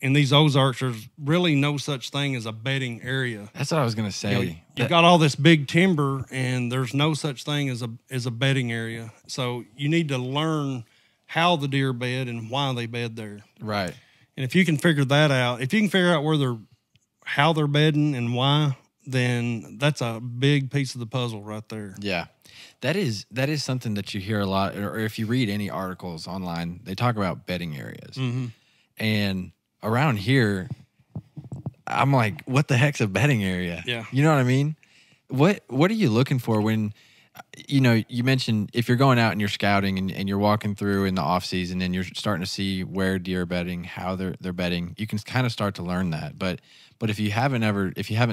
in these Ozarks, there's really no such thing as a bedding area. That's what I was gonna say. You've got all this big timber, and there's no such thing as a bedding area. So you need to learn how the deer bed and why they bed there. Right. And if you can figure that out, if you can figure out how they're bedding and why, then that's a big piece of the puzzle right there. Yeah. That is something that you hear a lot, or if you read any articles online, they talk about bedding areas. Mm-hmm. And around here, I'm like, what the heck's a bedding area? Yeah. You know what I mean? What are you looking for when, you mentioned if you're going out and you're scouting and you're walking through in the off season and you're starting to see where deer are bedding, how they're bedding, you can kind of start to learn that. But if you haven't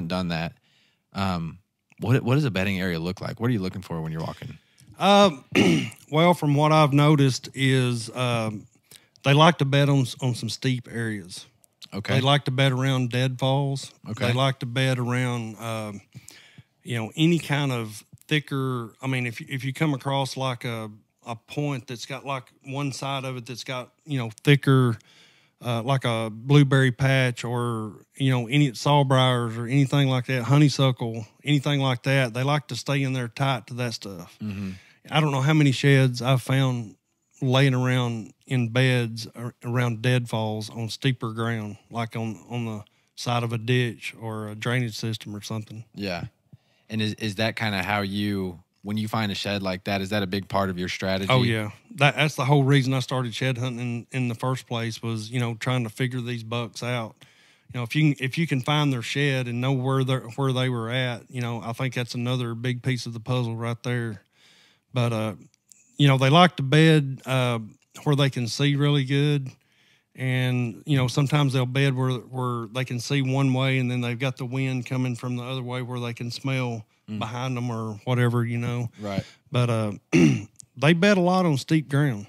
done that, what does a bedding area look like? What are you looking for when you're walking? Well, from what I've noticed is they like to bed on some steep areas. Okay. They like to bed around deadfalls. Okay. They like to bed around, any kind of thicker. I mean, if you come across like a point that's got like one side of it that's got, thicker, like a blueberry patch or, any sawbriars or anything like that, honeysuckle, anything like that, they like to stay in there tight to that stuff. Mm-hmm. I don't know how many sheds I've found laying around in beds around deadfalls on steeper ground, like on the side of a ditch or a drainage system or something. Yeah. And is that kind of how when you find a shed like that, is that a big part of your strategy? Oh, yeah. That's the whole reason I started shed hunting in the first place was, trying to figure these bucks out. If you can find their shed and know where they were at, I think that's another big piece of the puzzle right there. But, they like to bed where they can see really good. And, sometimes they'll bed where they can see one way and then they've got the wind coming from the other way where they can smell behind them or whatever, Right. But they bed a lot on steep ground.